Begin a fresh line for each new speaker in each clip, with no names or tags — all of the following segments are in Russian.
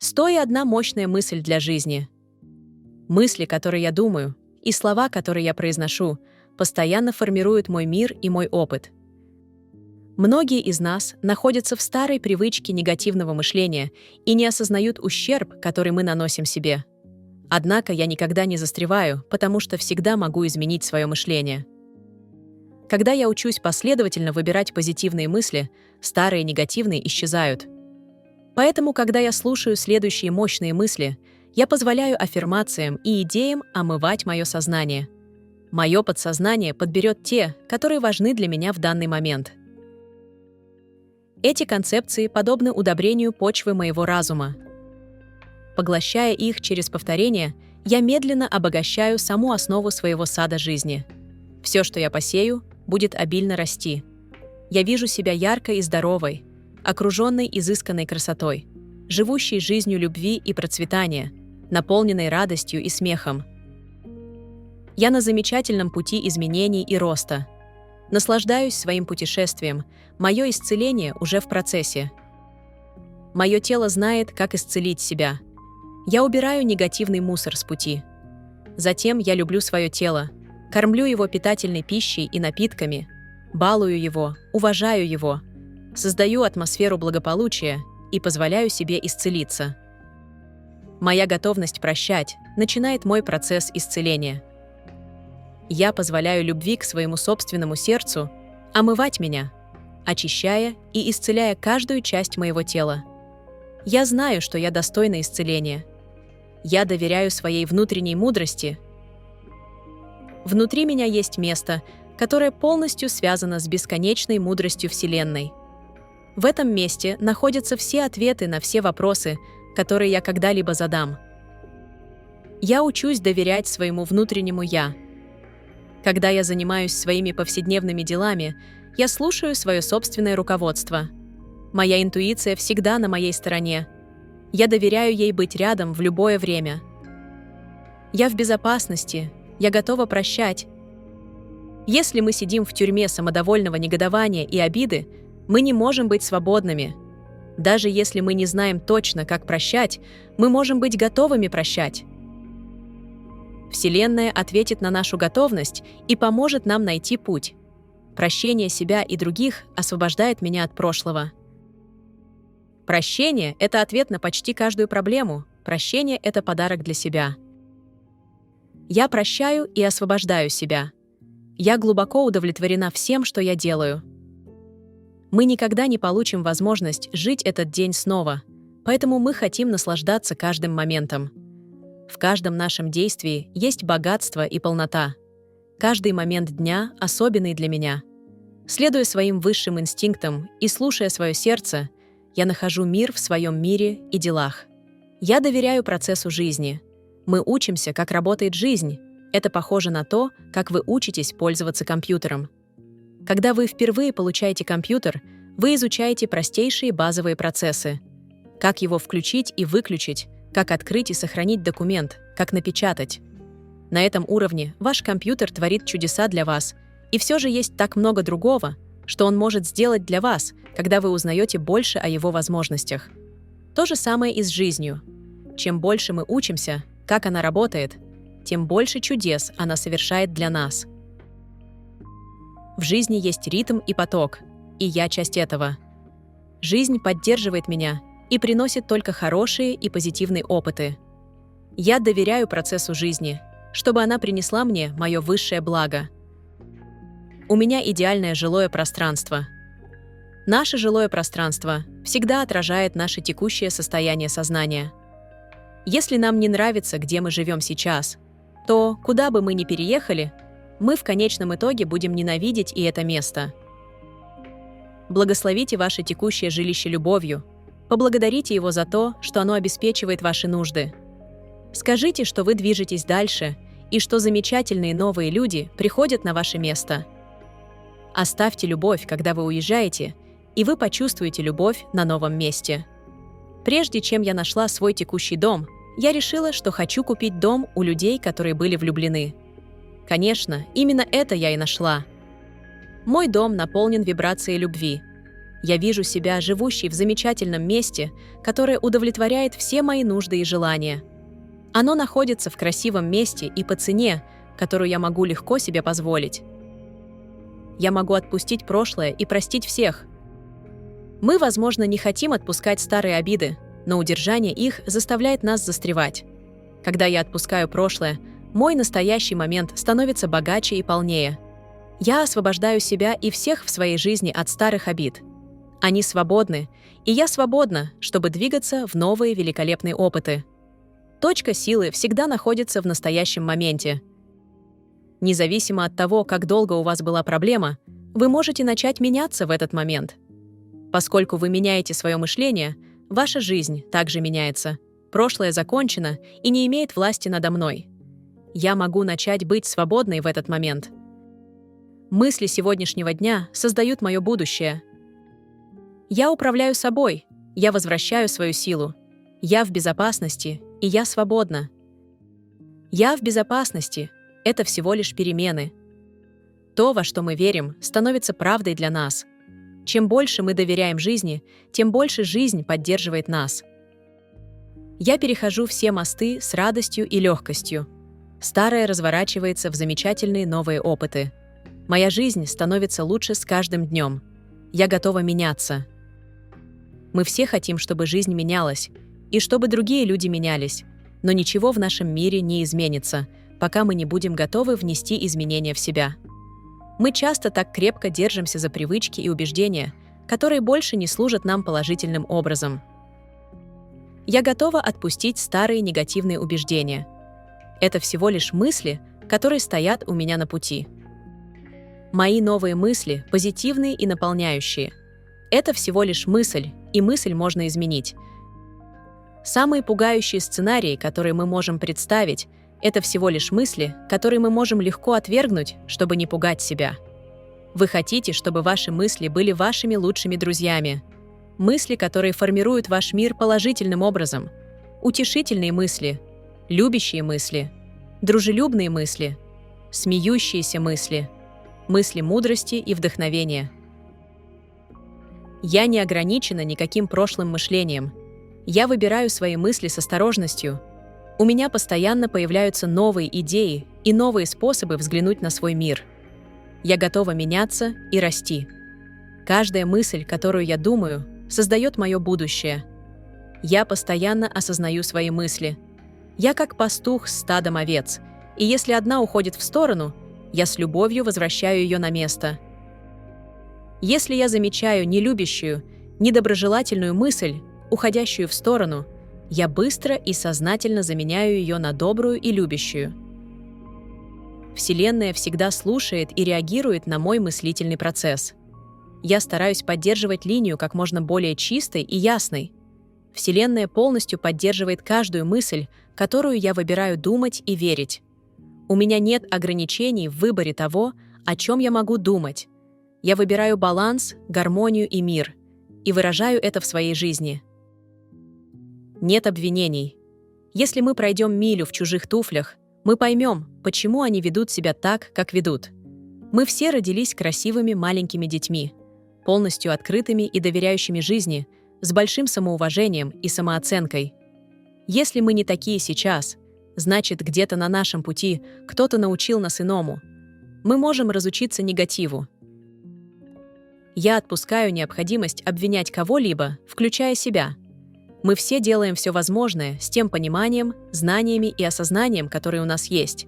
101 мощная мысль для жизни. Мысли, которые я думаю, и слова, которые я произношу, постоянно формируют мой мир и мой опыт. Многие из нас находятся в старой привычке негативного мышления и не осознают ущерб, который мы наносим себе. Однако я никогда не застреваю, потому что всегда могу изменить свое мышление. Когда я учусь последовательно выбирать позитивные мысли, старые негативные исчезают. Поэтому, когда я слушаю следующие мощные мысли, я позволяю аффирмациям и идеям омывать мое сознание. Мое подсознание подберет те, которые важны для меня в данный момент. Эти концепции подобны удобрению почвы моего разума. Поглощая их через повторение, я медленно обогащаю саму основу своего сада жизни. Все, что я посею, будет обильно расти. Я вижу себя яркой и здоровой, окруженной изысканной красотой, живущей жизнью любви и процветания, наполненной радостью и смехом. Я на замечательном пути изменений и роста. Наслаждаюсь своим путешествием, мое исцеление уже в процессе. Мое тело знает, как исцелить себя. Я убираю негативный мусор с пути. Затем я люблю свое тело, кормлю его питательной пищей и напитками, балую его, уважаю его, создаю атмосферу благополучия и позволяю себе исцелиться. Моя готовность прощать начинает мой процесс исцеления. Я позволяю любви к своему собственному сердцу омывать меня, очищая и исцеляя каждую часть моего тела. Я знаю, что я достойна исцеления. Я доверяю своей внутренней мудрости. Внутри меня есть место, которое полностью связано с бесконечной мудростью Вселенной. В этом месте находятся все ответы на все вопросы, которые я когда-либо задам. Я учусь доверять своему внутреннему «я». Когда я занимаюсь своими повседневными делами, я слушаю свое собственное руководство. Моя интуиция всегда на моей стороне. Я доверяю ей быть рядом в любое время. Я в безопасности, я готова прощать. Если мы сидим в тюрьме самодовольного негодования и обиды, мы не можем быть свободными. Даже если мы не знаем точно, как прощать, мы можем быть готовыми прощать. Вселенная ответит на нашу готовность и поможет нам найти путь. Прощение себя и других освобождает меня от прошлого. Прощение — это ответ на почти каждую проблему. Прощение — это подарок для себя. Я прощаю и освобождаю себя. Я глубоко удовлетворена всем, что я делаю. Мы никогда не получим возможность жить этот день снова, поэтому мы хотим наслаждаться каждым моментом. В каждом нашем действии есть богатство и полнота. Каждый момент дня особенный для меня. Следуя своим высшим инстинктам и слушая свое сердце, я нахожу мир в своем мире и делах. Я доверяю процессу жизни. Мы учимся, как работает жизнь. Это похоже на то, как вы учитесь пользоваться компьютером. Когда вы впервые получаете компьютер, вы изучаете простейшие базовые процессы. Как его включить и выключить, как открыть и сохранить документ, как напечатать. На этом уровне ваш компьютер творит чудеса для вас, и все же есть так много другого, что он может сделать для вас, когда вы узнаете больше о его возможностях. То же самое и с жизнью. Чем больше мы учимся, как она работает, тем больше чудес она совершает для нас. В жизни есть ритм и поток, и я часть этого. Жизнь поддерживает меня и приносит только хорошие и позитивные опыты. Я доверяю процессу жизни, чтобы она принесла мне мое высшее благо. У меня идеальное жилое пространство. Наше жилое пространство всегда отражает наше текущее состояние сознания. Если нам не нравится, где мы живем сейчас, то, куда бы мы ни переехали, мы в конечном итоге будем ненавидеть и это место. Благословите ваше текущее жилище любовью. Поблагодарите его за то, что оно обеспечивает ваши нужды. Скажите, что вы движетесь дальше и что замечательные новые люди приходят на ваше место. Оставьте любовь, когда вы уезжаете, и вы почувствуете любовь на новом месте. Прежде чем я нашла свой текущий дом, я решила, что хочу купить дом у людей, которые были влюблены. Конечно, именно это я и нашла. Мой дом наполнен вибрацией любви. Я вижу себя живущей в замечательном месте, которое удовлетворяет все мои нужды и желания. Оно находится в красивом месте и по цене, которую я могу легко себе позволить. Я могу отпустить прошлое и простить всех. Мы, возможно, не хотим отпускать старые обиды, но удержание их заставляет нас застревать. Когда я отпускаю прошлое, мой настоящий момент становится богаче и полнее. Я освобождаю себя и всех в своей жизни от старых обид. Они свободны, и я свободна, чтобы двигаться в новые великолепные опыты. Точка силы всегда находится в настоящем моменте. Независимо от того, как долго у вас была проблема, вы можете начать меняться в этот момент. Поскольку вы меняете свое мышление, ваша жизнь также меняется. Прошлое закончено и не имеет власти надо мной. Я могу начать быть свободной в этот момент. Мысли сегодняшнего дня создают мое будущее. Я управляю собой, я возвращаю свою силу. Я в безопасности, и я свободна. Я в безопасности — это всего лишь перемены. То, во что мы верим, становится правдой для нас. Чем больше мы доверяем жизни, тем больше жизнь поддерживает нас. Я перехожу все мосты с радостью и легкостью. Старое разворачивается в замечательные новые опыты. Моя жизнь становится лучше с каждым днем. Я готова меняться. Мы все хотим, чтобы жизнь менялась, и чтобы другие люди менялись, но ничего в нашем мире не изменится, пока мы не будем готовы внести изменения в себя. Мы часто так крепко держимся за привычки и убеждения, которые больше не служат нам положительным образом. Я готова отпустить старые негативные убеждения. Это всего лишь мысли, которые стоят у меня на пути. Мои новые мысли позитивные и наполняющие. Это всего лишь мысль, и мысль можно изменить. Самые пугающие сценарии, которые мы можем представить, это всего лишь мысли, которые мы можем легко отвергнуть, чтобы не пугать себя. Вы хотите, чтобы ваши мысли были вашими лучшими друзьями. Мысли, которые формируют ваш мир положительным образом. Утешительные мысли, любящие мысли, дружелюбные мысли, смеющиеся мысли, мысли мудрости и вдохновения. Я не ограничена никаким прошлым мышлением. Я выбираю свои мысли с осторожностью. У меня постоянно появляются новые идеи и новые способы взглянуть на свой мир. Я готова меняться и расти. Каждая мысль, которую я думаю, создает мое будущее. Я постоянно осознаю свои мысли. Я как пастух с стадом овец, и если одна уходит в сторону, я с любовью возвращаю ее на место. Если я замечаю нелюбящую, недоброжелательную мысль, уходящую в сторону, я быстро и сознательно заменяю ее на добрую и любящую. Вселенная всегда слушает и реагирует на мой мыслительный процесс. Я стараюсь поддерживать линию как можно более чистой и ясной. Вселенная полностью поддерживает каждую мысль, которую я выбираю думать и верить. У меня нет ограничений в выборе того, о чем я могу думать. Я выбираю баланс, гармонию и мир, и выражаю это в своей жизни. Нет обвинений. Если мы пройдем милю в чужих туфлях, мы поймем, почему они ведут себя так, как ведут. Мы все родились красивыми маленькими детьми, полностью открытыми и доверяющими жизни, с большим самоуважением и самооценкой. Если мы не такие сейчас, значит, где-то на нашем пути кто-то научил нас иному. Мы можем разучиться негативу. Я отпускаю необходимость обвинять кого-либо, включая себя. Мы все делаем все возможное с тем пониманием, знаниями и осознанием, которые у нас есть.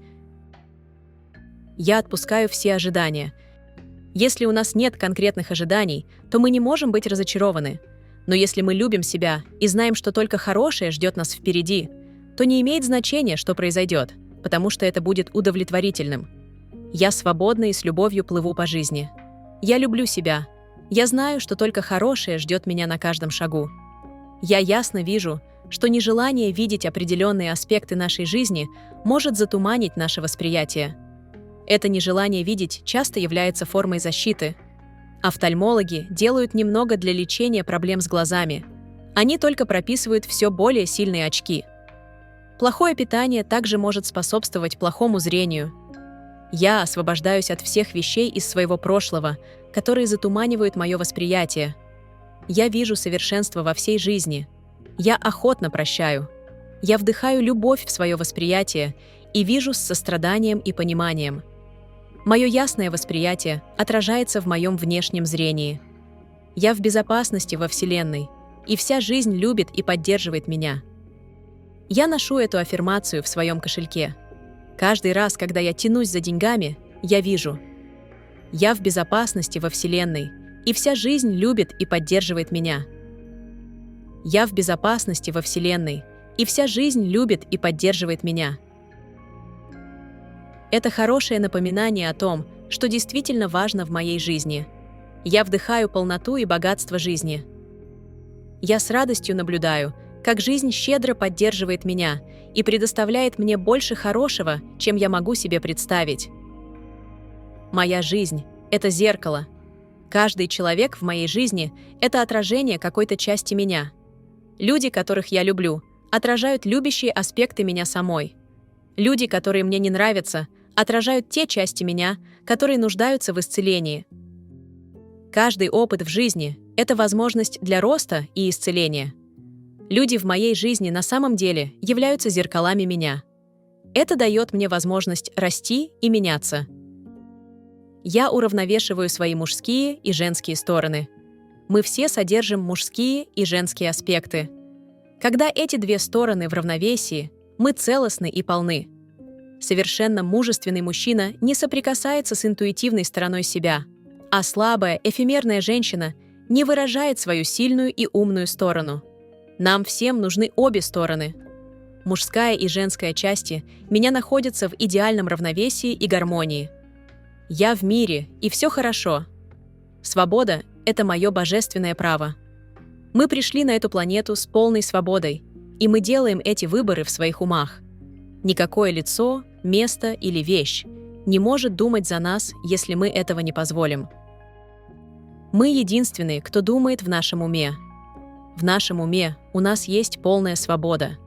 Я отпускаю все ожидания. Если у нас нет конкретных ожиданий, то мы не можем быть разочарованы. Но если мы любим себя и знаем, что только хорошее ждет нас впереди, то не имеет значения, что произойдет, потому что это будет удовлетворительным. Я свободна и с любовью плыву по жизни. Я люблю себя. Я знаю, что только хорошее ждет меня на каждом шагу. Я ясно вижу, что нежелание видеть определенные аспекты нашей жизни может затуманить наше восприятие. Это нежелание видеть часто является формой защиты. Офтальмологи делают немного для лечения проблем с глазами. Они только прописывают все более сильные очки. Плохое питание также может способствовать плохому зрению. Я освобождаюсь от всех вещей из своего прошлого, которые затуманивают мое восприятие. Я вижу совершенство во всей жизни. Я охотно прощаю. Я вдыхаю любовь в свое восприятие и вижу с состраданием и пониманием. Мое ясное восприятие отражается в моем внешнем зрении. Я в безопасности во Вселенной, и вся жизнь любит и поддерживает меня. Я ношу эту аффирмацию в своем кошельке. Каждый раз, когда я тянусь за деньгами, я вижу: я в безопасности во Вселенной, и вся жизнь любит и поддерживает меня. Я в безопасности во Вселенной, и вся жизнь любит и поддерживает меня. Это хорошее напоминание о том, что действительно важно в моей жизни. Я вдыхаю полноту и богатство жизни. Я с радостью наблюдаю, как жизнь щедро поддерживает меня и предоставляет мне больше хорошего, чем я могу себе представить. Моя жизнь — это зеркало. Каждый человек в моей жизни — это отражение какой-то части меня. Люди, которых я люблю, отражают любящие аспекты меня самой. Люди, которые мне не нравятся, отражают те части меня, которые нуждаются в исцелении. Каждый опыт в жизни — это возможность для роста и исцеления. Люди в моей жизни на самом деле являются зеркалами меня. Это дает мне возможность расти и меняться. Я уравновешиваю свои мужские и женские стороны. Мы все содержим мужские и женские аспекты. Когда эти две стороны в равновесии, мы целостны и полны. Совершенно мужественный мужчина не соприкасается с интуитивной стороной себя, а слабая, эфемерная женщина не выражает свою сильную и умную сторону. Нам всем нужны обе стороны. Мужская и женская части меня находятся в идеальном равновесии и гармонии. Я в мире, и все хорошо. Свобода — это мое божественное право. Мы пришли на эту планету с полной свободой, и мы делаем эти выборы в своих умах. Никакое лицо, место или вещь не может думать за нас, если мы этого не позволим. Мы единственные, кто думает в нашем уме. В нашем уме у нас есть полная свобода.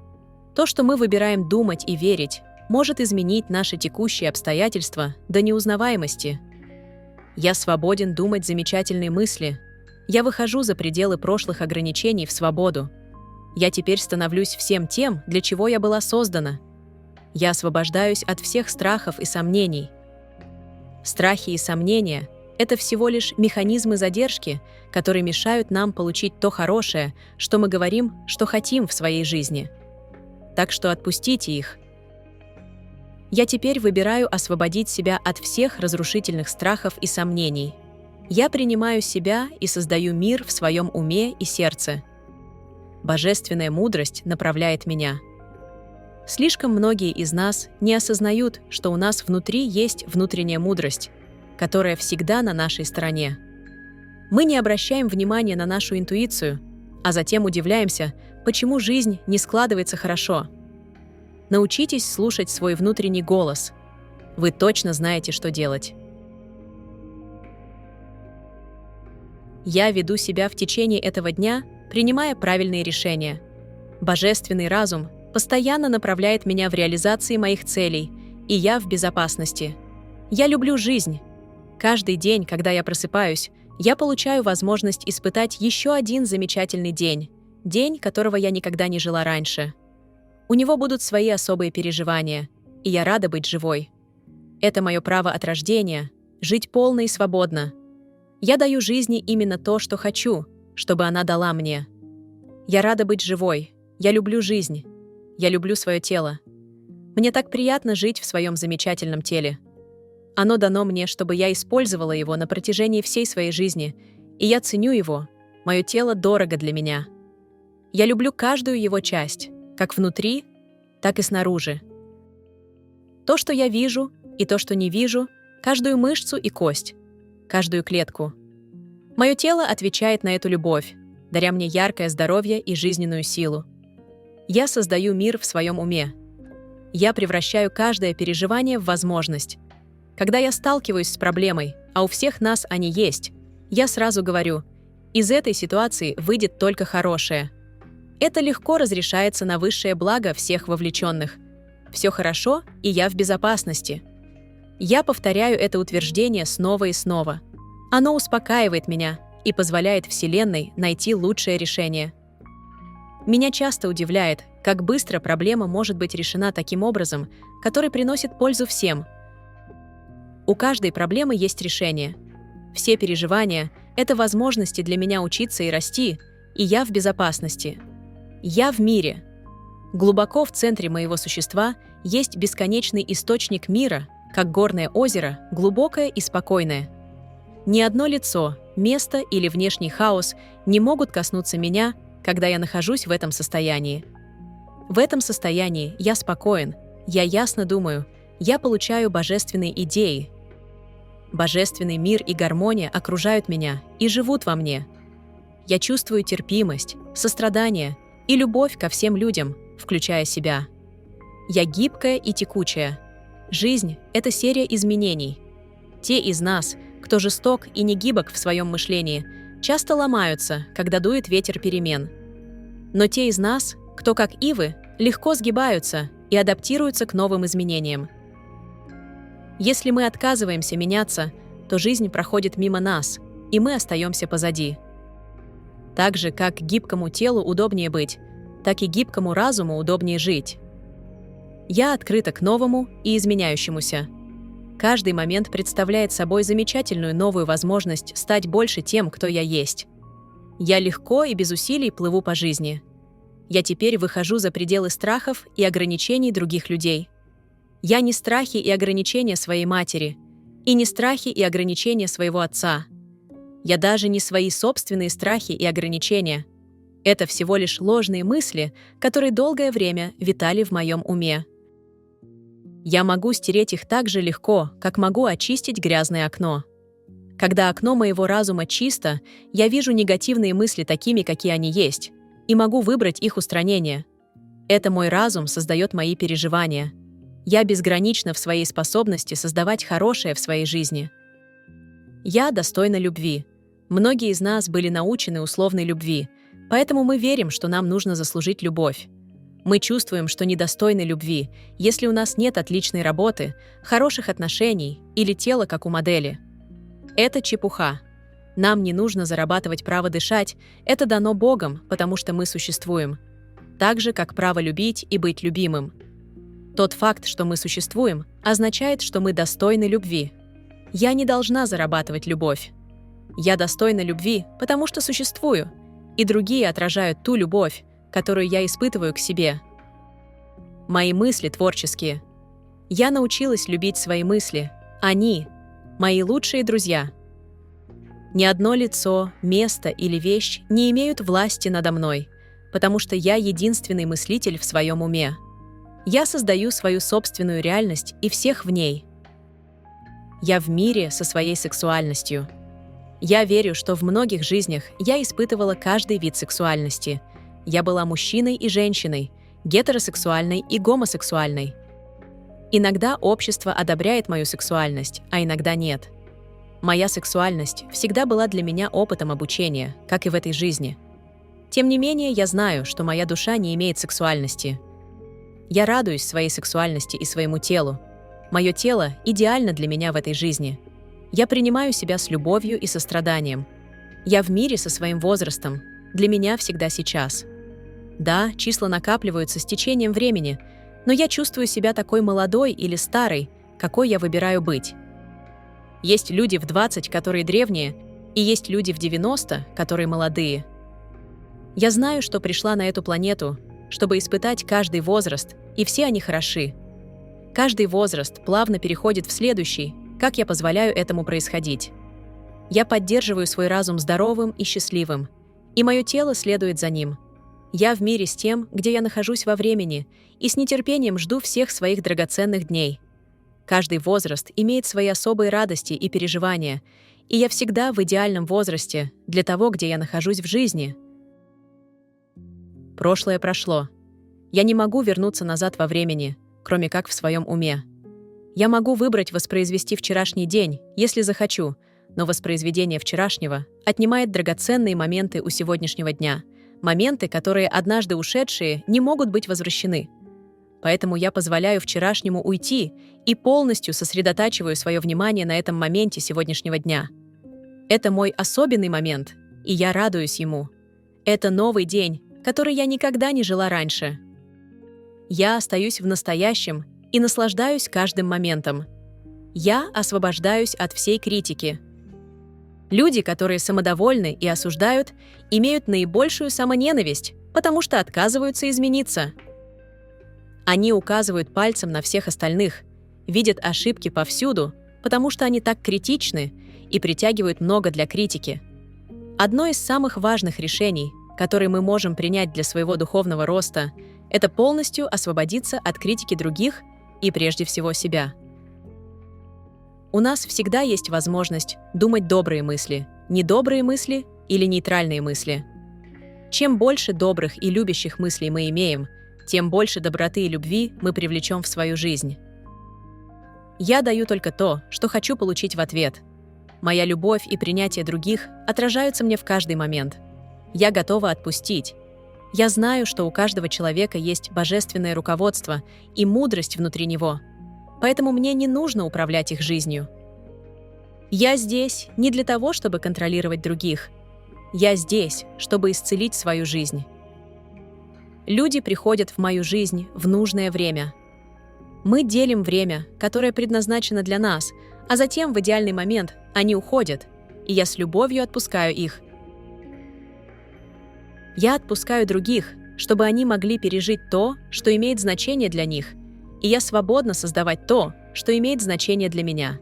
То, что мы выбираем думать и верить, может изменить наши текущие обстоятельства до неузнаваемости. Я свободен думать замечательные мысли. Я выхожу за пределы прошлых ограничений в свободу. Я теперь становлюсь всем тем, для чего я была создана. Я освобождаюсь от всех страхов и сомнений. Страхи и сомнения — это всего лишь механизмы задержки, которые мешают нам получить то хорошее, что мы говорим, что хотим в своей жизни. Так что отпустите их. Я теперь выбираю освободить себя от всех разрушительных страхов и сомнений. Я принимаю себя и создаю мир в своем уме и сердце. Божественная мудрость направляет меня. Слишком многие из нас не осознают, что у нас внутри есть внутренняя мудрость, которая всегда на нашей стороне. Мы не обращаем внимания на нашу интуицию, а затем удивляемся, почему жизнь не складывается хорошо. Научитесь слушать свой внутренний голос. Вы точно знаете, что делать. Я веду себя в течение этого дня, принимая правильные решения. Божественный разум постоянно направляет меня в реализации моих целей, и я в безопасности. Я люблю жизнь. Каждый день, когда я просыпаюсь, я получаю возможность испытать еще один замечательный день, день, которого я никогда не жила раньше. У него будут свои особые переживания, и я рада быть живой. Это мое право от рождения — жить полно и свободно. Я даю жизни именно то, что хочу, чтобы она дала мне. Я рада быть живой. Я люблю жизнь. Я люблю свое тело. Мне так приятно жить в своем замечательном теле. Оно дано мне, чтобы я использовала его на протяжении всей своей жизни, и я ценю его. Мое тело дорого для меня. Я люблю каждую его часть, как внутри, так и снаружи. То, что я вижу, и то, что не вижу, каждую мышцу и кость, каждую клетку. Мое тело отвечает на эту любовь, даря мне яркое здоровье и жизненную силу. Я создаю мир в своем уме. Я превращаю каждое переживание в возможность. Когда я сталкиваюсь с проблемой, а у всех нас они есть, я сразу говорю: из этой ситуации выйдет только хорошее. Это легко разрешается на высшее благо всех вовлеченных. Все хорошо, и я в безопасности. Я повторяю это утверждение снова и снова. Оно успокаивает меня, и позволяет Вселенной найти лучшее решение. Меня часто удивляет, как быстро проблема может быть решена таким образом, который приносит пользу всем. У каждой проблемы есть решение. Все переживания — это возможности для меня учиться и расти, и я в безопасности. Я в мире. Глубоко в центре моего существа есть бесконечный источник мира, как горное озеро, глубокое и спокойное. Ни одно лицо, место или внешний хаос не могут коснуться меня, когда я нахожусь в этом состоянии. В этом состоянии я спокоен, я ясно думаю, я получаю божественные идеи. Божественный мир и гармония окружают меня и живут во мне. Я чувствую терпимость, сострадание и любовь ко всем людям, включая себя. Я гибкая и текучая. Жизнь — это серия изменений. Те из нас, кто жесток и негибок в своем мышлении, часто ломаются, когда дует ветер перемен. Но те из нас, кто, как ивы, легко сгибаются и адаптируются к новым изменениям. Если мы отказываемся меняться, то жизнь проходит мимо нас, и мы остаемся позади. Так же, как гибкому телу удобнее быть, так и гибкому разуму удобнее жить. Я открыта к новому и изменяющемуся. Каждый момент представляет собой замечательную новую возможность стать больше тем, кто я есть. Я легко и без усилий плыву по жизни. Я теперь выхожу за пределы страхов и ограничений других людей. Я не страхи и ограничения своей матери, и не страхи и ограничения своего отца. Я даже не свои собственные страхи и ограничения. Это всего лишь ложные мысли, которые долгое время витали в моем уме. Я могу стереть их так же легко, как могу очистить грязное окно. Когда окно моего разума чисто, я вижу негативные мысли такими, какие они есть, и могу выбрать их устранение. Это мой разум создает мои переживания. Я безгранична в своей способности создавать хорошее в своей жизни. Я достойна любви. Многие из нас были научены условной любви, поэтому мы верим, что нам нужно заслужить любовь. Мы чувствуем, что недостойны любви, если у нас нет отличной работы, хороших отношений или тела, как у модели. Это чепуха. Нам не нужно зарабатывать право дышать, это дано Богом, потому что мы существуем. Так же, как право любить и быть любимым. Тот факт, что мы существуем, означает, что мы достойны любви. Я не должна зарабатывать любовь. Я достойна любви, потому что существую, и другие отражают ту любовь, которую я испытываю к себе. Мои мысли творческие. Я научилась любить свои мысли. Они — мои лучшие друзья. Ни одно лицо, место или вещь не имеют власти надо мной, потому что я единственный мыслитель в своем уме. Я создаю свою собственную реальность и всех в ней. Я в мире со своей сексуальностью. Я верю, что в многих жизнях я испытывала каждый вид сексуальности. Я была мужчиной и женщиной, гетеросексуальной и гомосексуальной. Иногда общество одобряет мою сексуальность, а иногда нет. Моя сексуальность всегда была для меня опытом обучения, как и в этой жизни. Тем не менее, я знаю, что моя душа не имеет сексуальности. Я радуюсь своей сексуальности и своему телу. Мое тело идеально для меня в этой жизни. Я принимаю себя с любовью и состраданием. Я в мире со своим возрастом. Для меня всегда сейчас. Да, числа накапливаются с течением времени, но я чувствую себя такой молодой или старой, какой я выбираю быть. Есть люди в 20, которые древние, и есть люди в 90, которые молодые. Я знаю, что пришла на эту планету, чтобы испытать каждый возраст, и все они хороши. Каждый возраст плавно переходит в следующий, как я позволяю этому происходить. Я поддерживаю свой разум здоровым и счастливым, и мое тело следует за ним. Я в мире с тем, где я нахожусь во времени, и с нетерпением жду всех своих драгоценных дней. Каждый возраст имеет свои особые радости и переживания, и я всегда в идеальном возрасте для того, где я нахожусь в жизни. Прошлое прошло. Я не могу вернуться назад во времени, кроме как в своем уме. Я могу выбрать воспроизвести вчерашний день, если захочу, но воспроизведение вчерашнего отнимает драгоценные моменты у сегодняшнего дня, моменты, которые однажды ушедшие не могут быть возвращены. Поэтому я позволяю вчерашнему уйти и полностью сосредотачиваю свое внимание на этом моменте сегодняшнего дня. Это мой особенный момент, и я радуюсь ему. Это новый день, который я никогда не жила раньше. Я остаюсь в настоящем и наслаждаюсь каждым моментом. Я освобождаюсь от всей критики. Люди, которые самодовольны и осуждают, имеют наибольшую самоненависть, потому что отказываются измениться. Они указывают пальцем на всех остальных, видят ошибки повсюду, потому что они так критичны и притягивают много для критики. Одно из самых важных решений, которые мы можем принять для своего духовного роста, это полностью освободиться от критики других и прежде всего себя. У нас всегда есть возможность думать добрые мысли, недобрые мысли или нейтральные мысли. Чем больше добрых и любящих мыслей мы имеем, тем больше доброты и любви мы привлечем в свою жизнь. Я даю только то, что хочу получить в ответ. Моя любовь и принятие других отражаются мне в каждый момент. Я готова отпустить. Я знаю, что у каждого человека есть божественное руководство и мудрость внутри него, поэтому мне не нужно управлять их жизнью. Я здесь не для того, чтобы контролировать других. Я здесь, чтобы исцелить свою жизнь. Люди приходят в мою жизнь в нужное время. Мы делим время, которое предназначено для нас, а затем в идеальный момент они уходят, и я с любовью отпускаю их. Я отпускаю других, чтобы они могли пережить то, что имеет значение для них, и я свободна создавать то, что имеет значение для меня.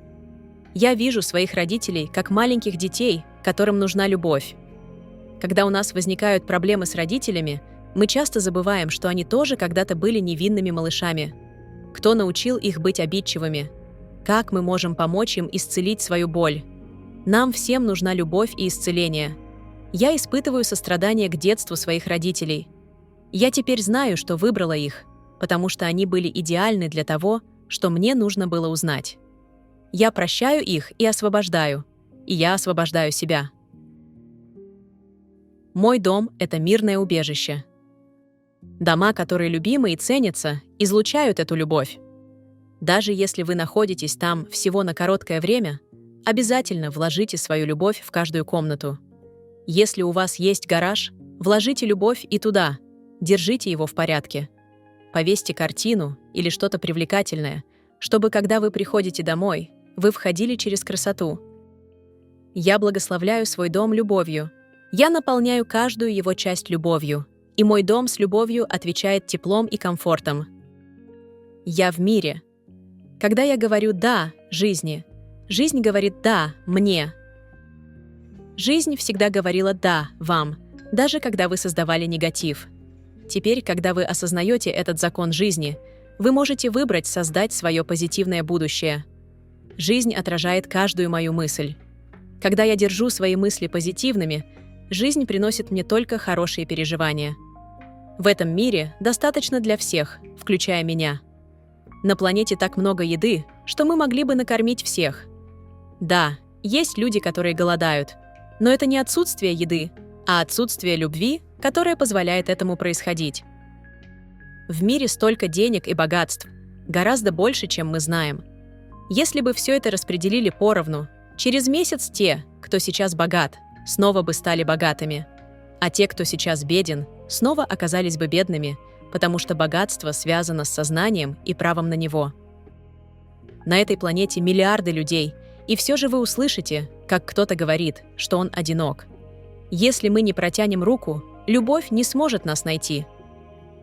Я вижу своих родителей как маленьких детей, которым нужна любовь. Когда у нас возникают проблемы с родителями, мы часто забываем, что они тоже когда-то были невинными малышами. Кто научил их быть обидчивыми? Как мы можем помочь им исцелить свою боль? Нам всем нужна любовь и исцеление. Я испытываю сострадание к детству своих родителей. Я теперь знаю, что выбрала их, потому что они были идеальны для того, что мне нужно было узнать. Я прощаю их и освобождаю, и я освобождаю себя. Мой дом — это мирное убежище. Дома, которые любимы и ценятся, излучают эту любовь. Даже если вы находитесь там всего на короткое время, обязательно вложите свою любовь в каждую комнату. Если у вас есть гараж, вложите любовь и туда, держите его в порядке. Повесьте картину или что-то привлекательное, чтобы, когда вы приходите домой, вы входили через красоту. Я благословляю свой дом любовью. Я наполняю каждую его часть любовью, и мой дом с любовью отвечает теплом и комфортом. Я в мире. Когда я говорю «да» жизни, жизнь говорит «да» мне. Жизнь всегда говорила «да» вам, даже когда вы создавали негатив. Теперь, когда вы осознаете этот закон жизни, вы можете выбрать создать свое позитивное будущее. Жизнь отражает каждую мою мысль. Когда я держу свои мысли позитивными, жизнь приносит мне только хорошие переживания. В этом мире достаточно для всех, включая меня. На планете так много еды, что мы могли бы накормить всех. Да, есть люди, которые голодают, но это не отсутствие еды, а отсутствие любви, которое позволяет этому происходить. В мире столько денег и богатств, гораздо больше, чем мы знаем. Если бы все это распределили поровну, через месяц те, кто сейчас богат, снова бы стали богатыми, а те, кто сейчас беден, снова оказались бы бедными, потому что богатство связано с сознанием и правом на него. На этой планете миллиарды людей, и все же вы услышите, как кто-то говорит, что он одинок. Если мы не протянем руку, любовь не сможет нас найти.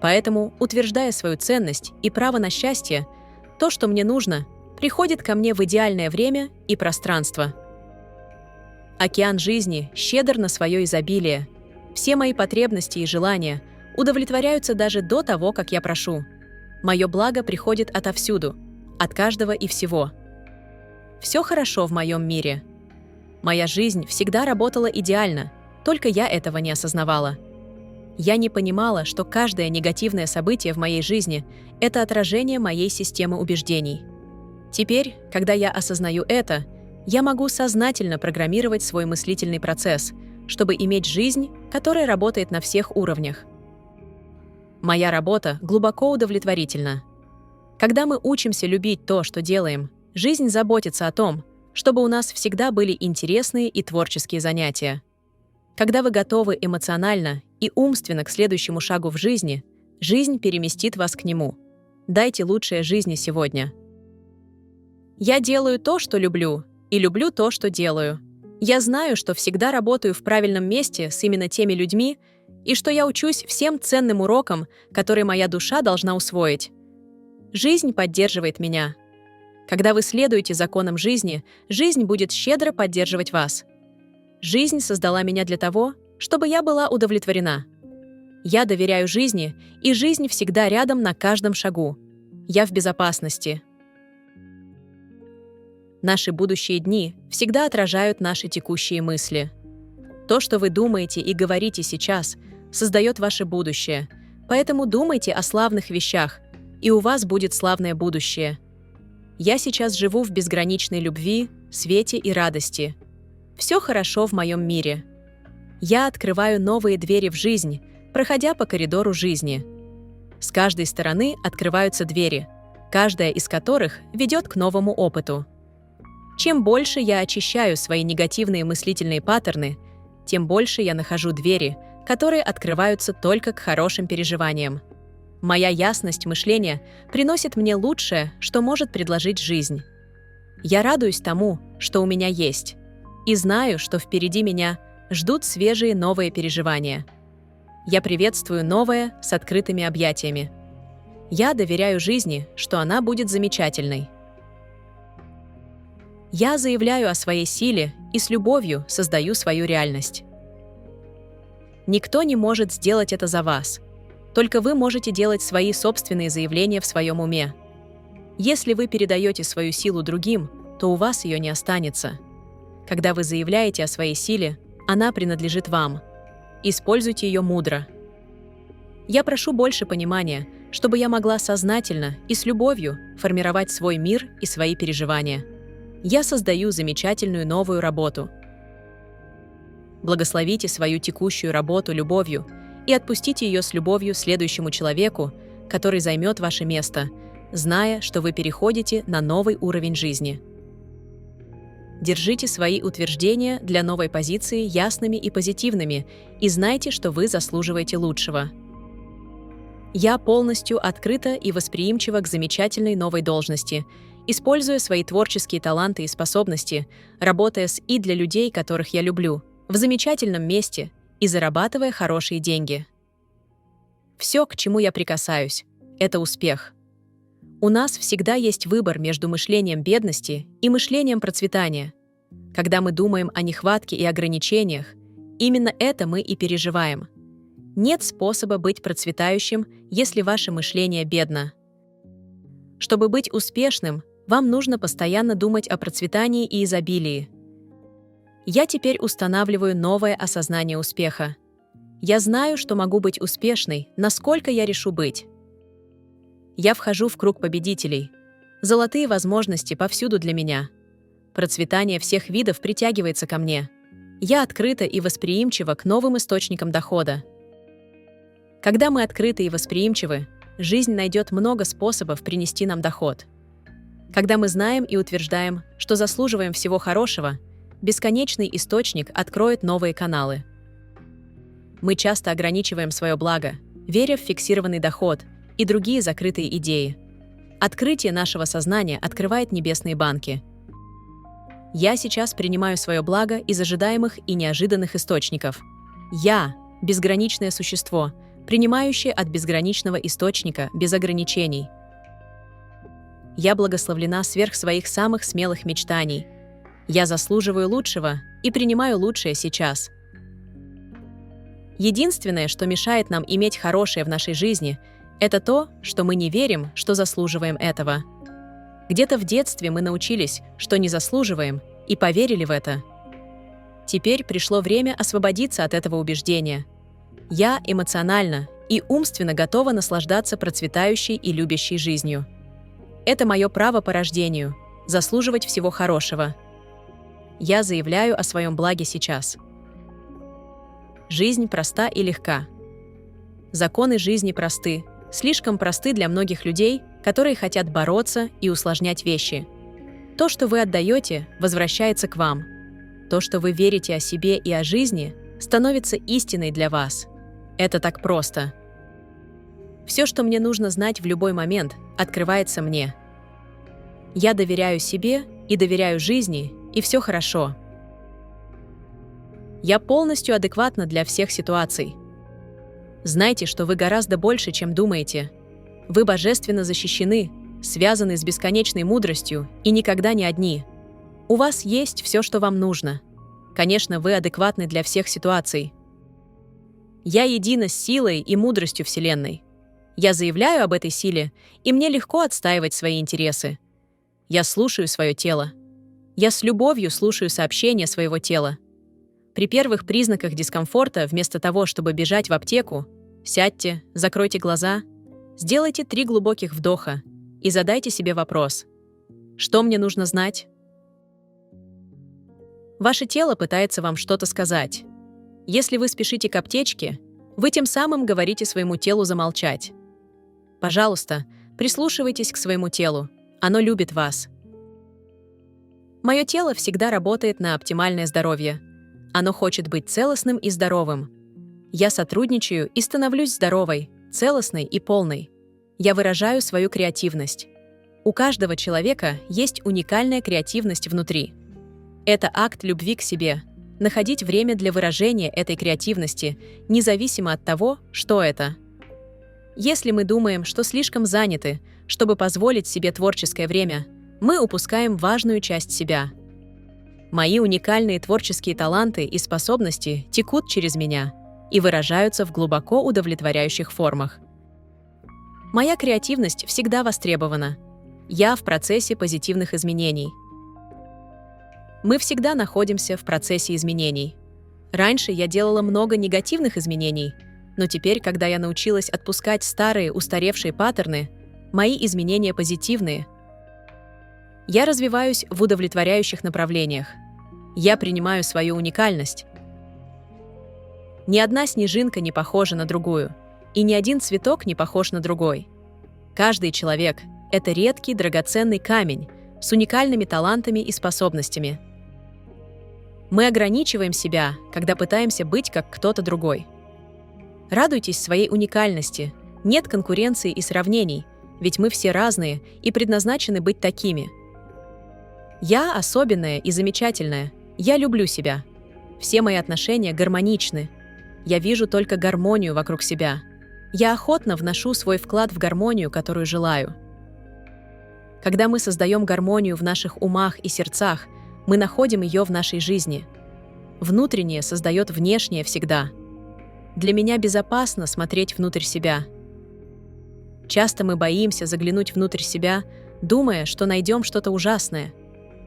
Поэтому, утверждая свою ценность и право на счастье, то, что мне нужно, приходит ко мне в идеальное время и пространство. Океан жизни щедр на свое изобилие. Все мои потребности и желания удовлетворяются даже до того, как я прошу. Мое благо приходит отовсюду, от каждого и всего. Все хорошо в моем мире. Моя жизнь всегда работала идеально, только я этого не осознавала. Я не понимала, что каждое негативное событие в моей жизни — это отражение моей системы убеждений. Теперь, когда я осознаю это, я могу сознательно программировать свой мыслительный процесс, чтобы иметь жизнь, которая работает на всех уровнях. Моя работа глубоко удовлетворительна. Когда мы учимся любить то, что делаем, жизнь заботится о том, чтобы у нас всегда были интересные и творческие занятия. Когда вы готовы эмоционально и умственно к следующему шагу в жизни, жизнь переместит вас к нему. Дайте лучшее жизни сегодня. Я делаю то, что люблю, и люблю то, что делаю. Я знаю, что всегда работаю в правильном месте с именно теми людьми, и что я учусь всем ценным урокам, которые моя душа должна усвоить. Жизнь поддерживает меня. Когда вы следуете законам жизни, жизнь будет щедро поддерживать вас. Жизнь создала меня для того, чтобы я была удовлетворена. Я доверяю жизни, и жизнь всегда рядом на каждом шагу. Я в безопасности. Наши будущие дни всегда отражают наши текущие мысли. То, что вы думаете и говорите сейчас, создает ваше будущее. Поэтому думайте о славных вещах, и у вас будет славное будущее. Я сейчас живу в безграничной любви, свете и радости. Все хорошо в моем мире. Я открываю новые двери в жизнь, проходя по коридору жизни. С каждой стороны открываются двери, каждая из которых ведет к новому опыту. Чем больше я очищаю свои негативные мыслительные паттерны, тем больше я нахожу двери, которые открываются только к хорошим переживаниям. Моя ясность мышления приносит мне лучшее, что может предложить жизнь. Я радуюсь тому, что у меня есть, и знаю, что впереди меня ждут свежие новые переживания. Я приветствую новое с открытыми объятиями. Я доверяю жизни, что она будет замечательной. Я заявляю о своей силе и с любовью создаю свою реальность. Никто не может сделать это за вас. Только вы можете делать свои собственные заявления в своем уме. Если вы передаете свою силу другим, то у вас ее не останется. Когда вы заявляете о своей силе, она принадлежит вам. Используйте ее мудро. Я прошу больше понимания, чтобы я могла сознательно и с любовью формировать свой мир и свои переживания. Я создаю замечательную новую работу. Благословите свою текущую работу любовью и отпустите ее с любовью следующему человеку, который займет ваше место, зная, что вы переходите на новый уровень жизни. Держите свои утверждения для новой позиции ясными и позитивными и знайте, что вы заслуживаете лучшего. Я полностью открыта и восприимчива к замечательной новой должности, используя свои творческие таланты и способности, работая с и для людей, которых я люблю, в замечательном месте и зарабатывая хорошие деньги. Все, к чему я прикасаюсь, это успех. У нас всегда есть выбор между мышлением бедности и мышлением процветания. Когда мы думаем о нехватке и ограничениях, именно это мы и переживаем. Нет способа быть процветающим, если ваше мышление бедно. Чтобы быть успешным, вам нужно постоянно думать о процветании и изобилии. Я теперь устанавливаю новое осознание успеха. Я знаю, что могу быть успешной, насколько я решу быть. Я вхожу в круг победителей. Золотые возможности повсюду для меня. Процветание всех видов притягивается ко мне. Я открыта и восприимчива к новым источникам дохода. Когда мы открыты и восприимчивы, жизнь найдет много способов принести нам доход. Когда мы знаем и утверждаем, что заслуживаем всего хорошего, бесконечный источник откроет новые каналы. Мы часто ограничиваем свое благо, веря в фиксированный доход и другие закрытые идеи. Открытие нашего сознания открывает небесные банки. Я сейчас принимаю свое благо из ожидаемых и неожиданных источников. Я – безграничное существо, принимающее от безграничного источника без ограничений. Я благословлена сверх своих самых смелых мечтаний. Я заслуживаю лучшего и принимаю лучшее сейчас. Единственное, что мешает нам иметь хорошее в нашей жизни, это то, что мы не верим, что заслуживаем этого. Где-то в детстве мы научились, что не заслуживаем, и поверили в это. Теперь пришло время освободиться от этого убеждения. Я эмоционально и умственно готова наслаждаться процветающей и любящей жизнью. Это мое право по рождению – заслуживать всего хорошего. Я заявляю о своем благе сейчас. Жизнь проста и легка. Законы жизни просты, слишком просты для многих людей, которые хотят бороться и усложнять вещи. То, что вы отдаете, возвращается к вам. То, что вы верите о себе и о жизни, становится истиной для вас. Это так просто. Все, что мне нужно знать в любой момент, открывается мне. Я доверяю себе и доверяю жизни, и все хорошо. Я полностью адекватна для всех ситуаций. Знайте, что вы гораздо больше, чем думаете. Вы божественно защищены, связаны с бесконечной мудростью и никогда не одни. У вас есть все, что вам нужно. Конечно, вы адекватны для всех ситуаций. Я едина с силой и мудростью Вселенной. Я заявляю об этой силе, и мне легко отстаивать свои интересы. Я слушаю свое тело. Я с любовью слушаю сообщения своего тела. При первых признаках дискомфорта, вместо того, чтобы бежать в аптеку, сядьте, закройте глаза, сделайте 3 глубоких вдоха и задайте себе вопрос: что мне нужно знать? Ваше тело пытается вам что-то сказать. Если вы спешите к аптечке, вы тем самым говорите своему телу замолчать. Пожалуйста, прислушивайтесь к своему телу. Оно любит вас. Мое тело всегда работает на оптимальное здоровье. Оно хочет быть целостным и здоровым. Я сотрудничаю и становлюсь здоровой, целостной и полной. Я выражаю свою креативность. У каждого человека есть уникальная креативность внутри. Это акт любви к себе. Находить время для выражения этой креативности, независимо от того, что это. Если мы думаем, что слишком заняты, чтобы позволить себе творческое время, мы упускаем важную часть себя. Мои уникальные творческие таланты и способности текут через меня и выражаются в глубоко удовлетворяющих формах. Моя креативность всегда востребована. Я в процессе позитивных изменений. Мы всегда находимся в процессе изменений. Раньше я делала много негативных изменений, но теперь, когда я научилась отпускать старые, устаревшие паттерны, мои изменения позитивные. Я развиваюсь в удовлетворяющих направлениях. Я принимаю свою уникальность. Ни одна снежинка не похожа на другую, и ни один цветок не похож на другой. Каждый человек — это редкий, драгоценный камень с уникальными талантами и способностями. Мы ограничиваем себя, когда пытаемся быть как кто-то другой. Радуйтесь своей уникальности. Нет конкуренции и сравнений, ведь мы все разные и предназначены быть такими. Я особенная и замечательная. Я люблю себя. Все мои отношения гармоничны. Я вижу только гармонию вокруг себя. Я охотно вношу свой вклад в гармонию, которую желаю. Когда мы создаем гармонию в наших умах и сердцах, мы находим ее в нашей жизни. Внутреннее создает внешнее всегда. Для меня безопасно смотреть внутрь себя. Часто мы боимся заглянуть внутрь себя, думая, что найдем что-то ужасное.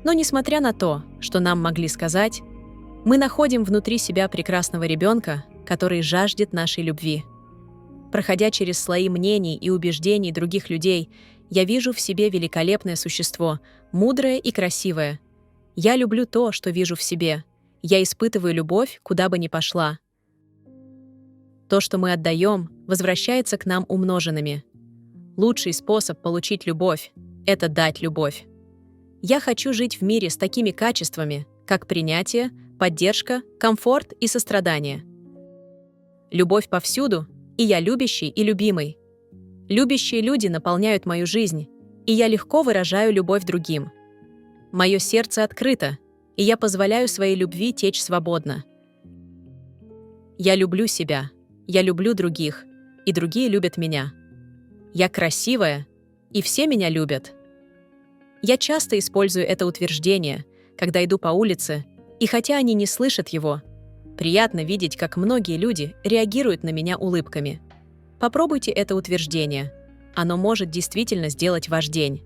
Но несмотря на то, что нам могли сказать, мы находим внутри себя прекрасного ребенка, который жаждет нашей любви. Проходя через слои мнений и убеждений других людей, я вижу в себе великолепное существо, мудрое и красивое. Я люблю то, что вижу в себе. Я испытываю любовь, куда бы ни пошла. То, что мы отдаем, возвращается к нам умноженными. Лучший способ получить любовь — это дать любовь. Я хочу жить в мире с такими качествами, как принятие, поддержка, комфорт и сострадание. Любовь повсюду, и я любящий и любимый. Любящие люди наполняют мою жизнь, и я легко выражаю любовь другим. Мое сердце открыто, и я позволяю своей любви течь свободно. Я люблю себя, я люблю других, и другие любят меня. Я красивая, и все меня любят. Я часто использую это утверждение, когда иду по улице, и хотя они не слышат его, приятно видеть, как многие люди реагируют на меня улыбками. Попробуйте это утверждение. Оно может действительно сделать ваш день.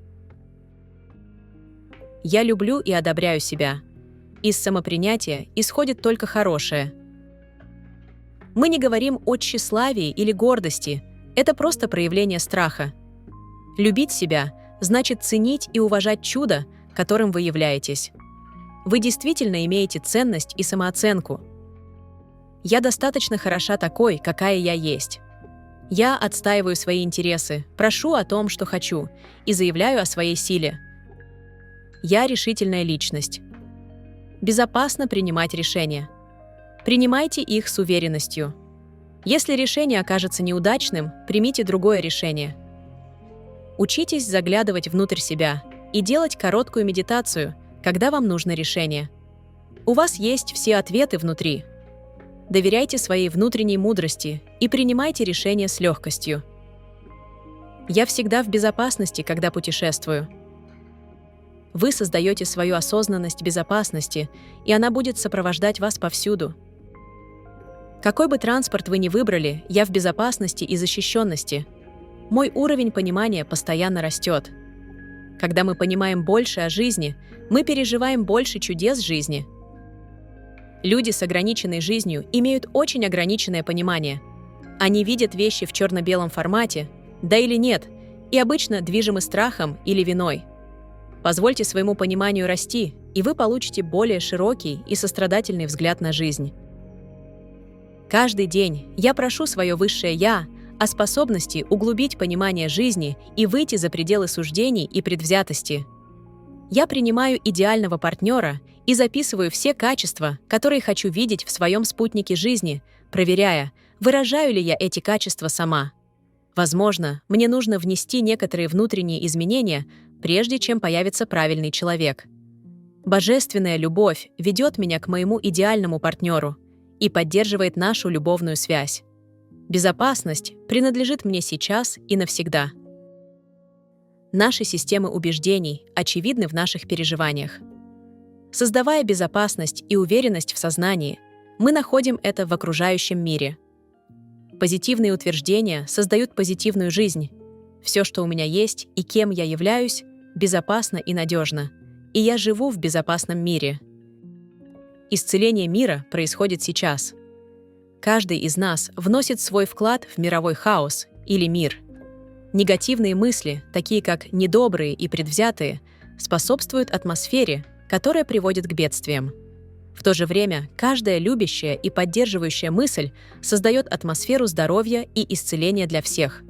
Я люблю и одобряю себя. Из самопринятия исходит только хорошее. Мы не говорим о тщеславии или гордости. Это просто проявление страха. Любить себя значит ценить и уважать чудо, которым вы являетесь. Вы действительно имеете ценность и самооценку. Я достаточно хороша такой, какая я есть. Я отстаиваю свои интересы, прошу о том, что хочу, и заявляю о своей силе. Я решительная личность. Безопасно принимать решения. Принимайте их с уверенностью. Если решение окажется неудачным, примите другое решение. Учитесь заглядывать внутрь себя и делать короткую медитацию, когда вам нужно решение. У вас есть все ответы внутри. Доверяйте своей внутренней мудрости и принимайте решения с легкостью. Я всегда в безопасности, когда путешествую. Вы создаете свою осознанность безопасности, и она будет сопровождать вас повсюду. Какой бы транспорт вы ни выбрали, я в безопасности и защищенности. Мой уровень понимания постоянно растет. Когда мы понимаем больше о жизни, мы переживаем больше чудес жизни. Люди с ограниченной жизнью имеют очень ограниченное понимание. Они видят вещи в черно-белом формате, да или нет, и обычно движимы страхом или виной. Позвольте своему пониманию расти, и вы получите более широкий и сострадательный взгляд на жизнь. Каждый день я прошу свое высшее «Я» о способности углубить понимание жизни и выйти за пределы суждений и предвзятости. Я принимаю идеального партнера и записываю все качества, которые хочу видеть в своем спутнике жизни, проверяя, выражаю ли я эти качества сама. Возможно, мне нужно внести некоторые внутренние изменения, прежде чем появится правильный человек. Божественная любовь ведет меня к моему идеальному партнеру и поддерживает нашу любовную связь. Безопасность принадлежит мне сейчас и навсегда. Наши системы убеждений очевидны в наших переживаниях. Создавая безопасность и уверенность в сознании, мы находим это в окружающем мире. Позитивные утверждения создают позитивную жизнь. Все, что у меня есть и кем я являюсь, безопасно и надежно, и я живу в безопасном мире. Исцеление мира происходит сейчас. Каждый из нас вносит свой вклад в мировой хаос или мир. Негативные мысли, такие как недобрые и предвзятые, способствуют атмосфере, которая приводит к бедствиям. В то же время каждая любящая и поддерживающая мысль создает атмосферу здоровья и исцеления для всех.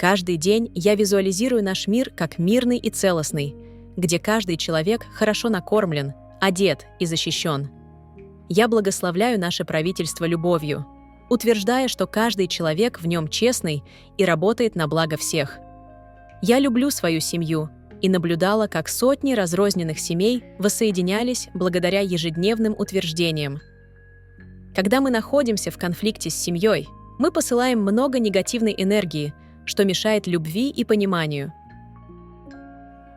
Каждый день я визуализирую наш мир как мирный и целостный, где каждый человек хорошо накормлен, одет и защищен. Я благословляю наше правительство любовью, утверждая, что каждый человек в нем честный и работает на благо всех. Я люблю свою семью и наблюдала, как сотни разрозненных семей воссоединялись благодаря ежедневным утверждениям. Когда мы находимся в конфликте с семьей, мы посылаем много негативной энергии, что мешает любви и пониманию.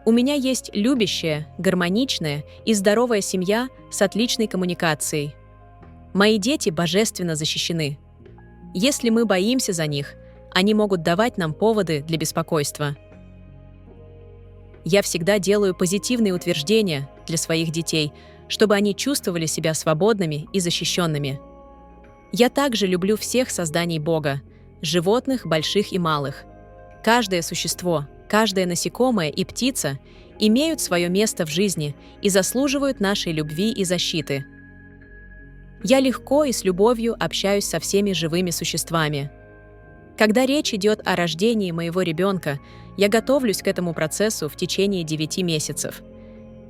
У меня есть любящая, гармоничная и здоровая семья с отличной коммуникацией. Мои дети божественно защищены. Если мы боимся за них, они могут давать нам поводы для беспокойства. Я всегда делаю позитивные утверждения для своих детей, чтобы они чувствовали себя свободными и защищенными. Я также люблю всех созданий Бога, животных, больших и малых. Каждое существо, каждое насекомое и птица имеют свое место в жизни и заслуживают нашей любви и защиты. Я легко и с любовью общаюсь со всеми живыми существами. Когда речь идет о рождении моего ребенка, я готовлюсь к этому процессу в течение 9 месяцев.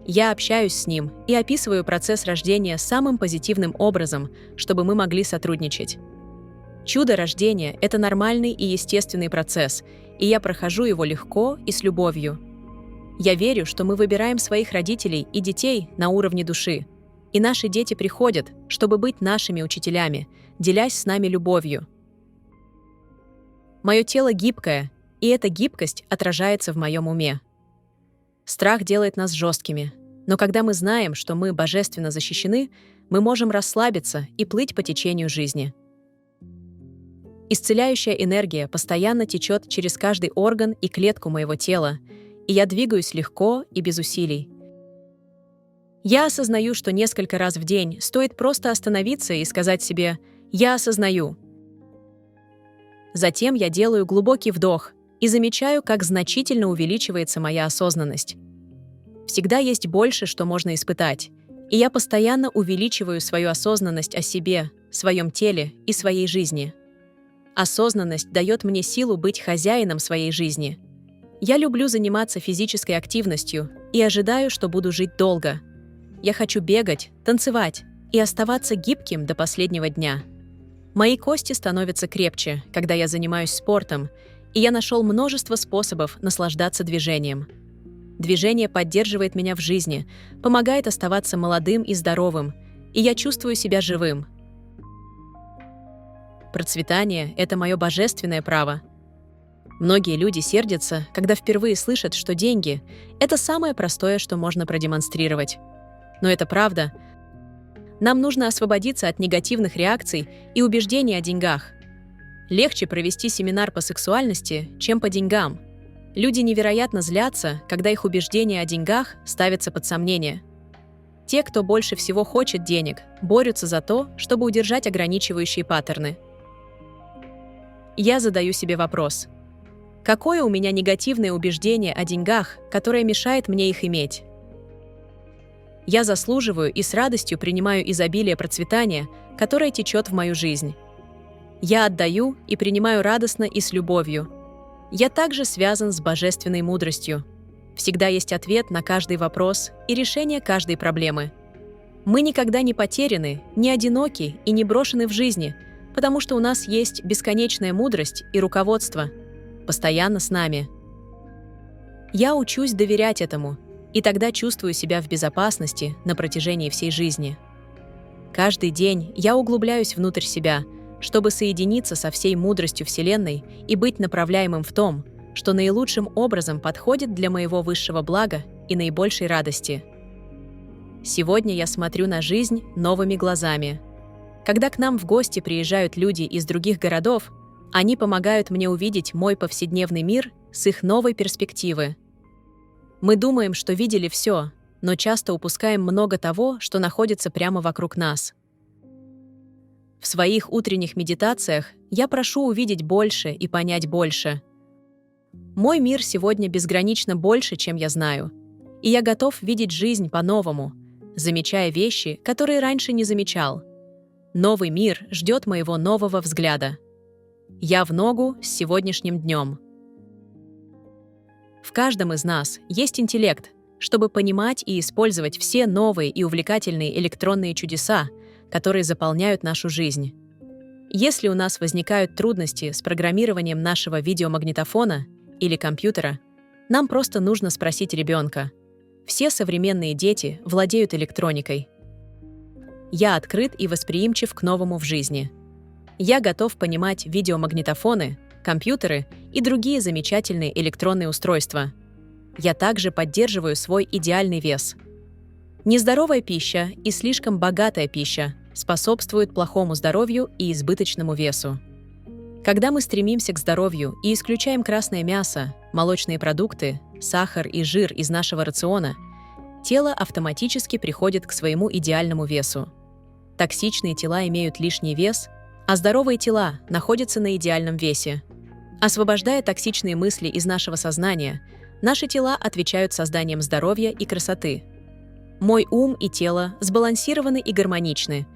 Я общаюсь с ним и описываю процесс рождения самым позитивным образом, чтобы мы могли сотрудничать. Чудо рождения – это нормальный и естественный процесс, и я прохожу его легко и с любовью. Я верю, что мы выбираем своих родителей и детей на уровне души, и наши дети приходят, чтобы быть нашими учителями, делясь с нами любовью. Мое тело гибкое, и эта гибкость отражается в моем уме. Страх делает нас жесткими, но когда мы знаем, что мы божественно защищены, мы можем расслабиться и плыть по течению жизни. Исцеляющая энергия постоянно течет через каждый орган и клетку моего тела, и я двигаюсь легко и без усилий. Я осознаю, что несколько раз в день стоит просто остановиться и сказать себе «Я осознаю». Затем я делаю глубокий вдох и замечаю, как значительно увеличивается моя осознанность. Всегда есть больше, что можно испытать, и я постоянно увеличиваю свою осознанность о себе, своем теле и своей жизни. Осознанность дает мне силу быть хозяином своей жизни. Я люблю заниматься физической активностью и ожидаю, что буду жить долго. Я хочу бегать, танцевать и оставаться гибким до последнего дня. Мои кости становятся крепче, когда я занимаюсь спортом, и я нашел множество способов наслаждаться движением. Движение поддерживает меня в жизни, помогает оставаться молодым и здоровым, и я чувствую себя живым. Процветание – это мое божественное право. Многие люди сердятся, когда впервые слышат, что деньги – это самое простое, что можно продемонстрировать. Но это правда. Нам нужно освободиться от негативных реакций и убеждений о деньгах. Легче провести семинар по сексуальности, чем по деньгам. Люди невероятно злятся, когда их убеждения о деньгах ставятся под сомнение. Те, кто больше всего хочет денег, борются за то, чтобы удержать ограничивающие паттерны. Я задаю себе вопрос: какое у меня негативное убеждение о деньгах, которое мешает мне их иметь? Я заслуживаю и с радостью принимаю изобилие процветания, которое течет в мою жизнь. Я отдаю и принимаю радостно и с любовью. Я также связан с божественной мудростью. Всегда есть ответ на каждый вопрос и решение каждой проблемы. Мы никогда не потеряны, не одиноки и не брошены в жизни, потому что у нас есть бесконечная мудрость и руководство, постоянно с нами. Я учусь доверять этому, и тогда чувствую себя в безопасности на протяжении всей жизни. Каждый день я углубляюсь внутрь себя, чтобы соединиться со всей мудростью Вселенной и быть направляемым в том, что наилучшим образом подходит для моего высшего блага и наибольшей радости. Сегодня я смотрю на жизнь новыми глазами. Когда к нам в гости приезжают люди из других городов, они помогают мне увидеть мой повседневный мир с их новой перспективы. Мы думаем, что видели все, но часто упускаем много того, что находится прямо вокруг нас. В своих утренних медитациях я прошу увидеть больше и понять больше. Мой мир сегодня безгранично больше, чем я знаю, и я готов видеть жизнь по-новому, замечая вещи, которые раньше не замечал. Новый мир ждет моего нового взгляда. Я в ногу с сегодняшним днем. В каждом из нас есть интеллект, чтобы понимать и использовать все новые и увлекательные электронные чудеса, которые заполняют нашу жизнь. Если у нас возникают трудности с программированием нашего видеомагнитофона или компьютера, нам просто нужно спросить ребенка. Все современные дети владеют электроникой. Я открыт и восприимчив к новому в жизни. Я готов понимать видеомагнитофоны, компьютеры и другие замечательные электронные устройства. Я также поддерживаю свой идеальный вес. Нездоровая пища и слишком богатая пища способствуют плохому здоровью и избыточному весу. Когда мы стремимся к здоровью и исключаем красное мясо, молочные продукты, сахар и жир из нашего рациона, тело автоматически приходит к своему идеальному весу. Токсичные тела имеют лишний вес, а здоровые тела находятся на идеальном весе. Освобождая токсичные мысли из нашего сознания, наши тела отвечают созданием здоровья и красоты. Мой ум и тело сбалансированы и гармоничны.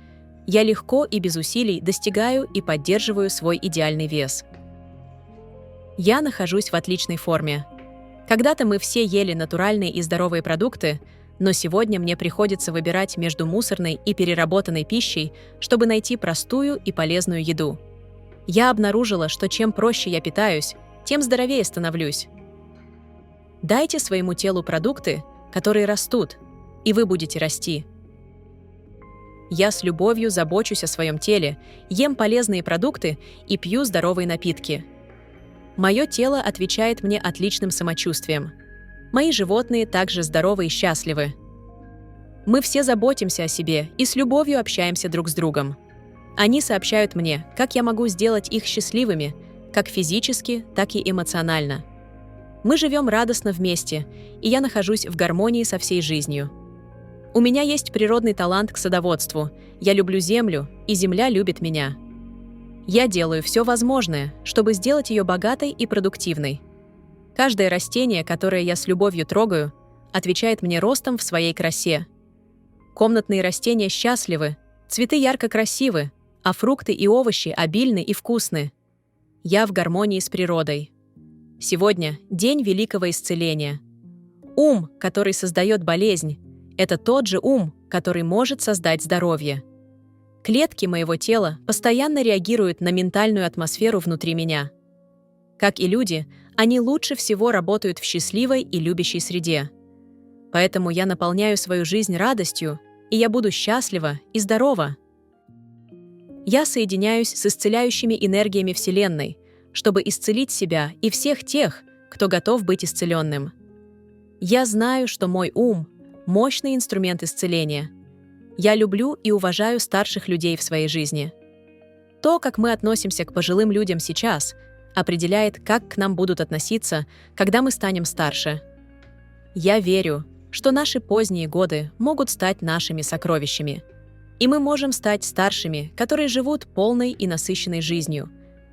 Я легко и без усилий достигаю и поддерживаю свой идеальный вес. Я нахожусь в отличной форме. Когда-то мы все ели натуральные и здоровые продукты, но сегодня мне приходится выбирать между мусорной и переработанной пищей, чтобы найти простую и полезную еду. Я обнаружила, что чем проще я питаюсь, тем здоровее становлюсь. Дайте своему телу продукты, которые растут, и вы будете расти. Я с любовью забочусь о своем теле, ем полезные продукты и пью здоровые напитки. Мое тело отвечает мне отличным самочувствием. Мои животные также здоровы и счастливы. Мы все заботимся о себе и с любовью общаемся друг с другом. Они сообщают мне, как я могу сделать их счастливыми, как физически, так и эмоционально. Мы живем радостно вместе, и я нахожусь в гармонии со всей жизнью. У меня есть природный талант к садоводству, я люблю землю, и земля любит меня. Я делаю все возможное, чтобы сделать ее богатой и продуктивной. Каждое растение, которое я с любовью трогаю, отвечает мне ростом в своей красе. Комнатные растения счастливы, цветы ярко красивы, а фрукты и овощи обильны и вкусны. Я в гармонии с природой. Сегодня день великого исцеления. Ум, который создает болезнь, это тот же ум, который может создать здоровье. Клетки моего тела постоянно реагируют на ментальную атмосферу внутри меня. Как и люди, они лучше всего работают в счастливой и любящей среде. Поэтому я наполняю свою жизнь радостью, и я буду счастлива и здорова. Я соединяюсь с исцеляющими энергиями Вселенной, чтобы исцелить себя и всех тех, кто готов быть исцеленным. Я знаю, что мой ум – мощный инструмент исцеления. Я люблю и уважаю старших людей в своей жизни. То, как мы относимся к пожилым людям сейчас, определяет, как к нам будут относиться, когда мы станем старше. Я верю, что наши поздние годы могут стать нашими сокровищами. И мы можем стать старшими, которые живут полной и насыщенной жизнью,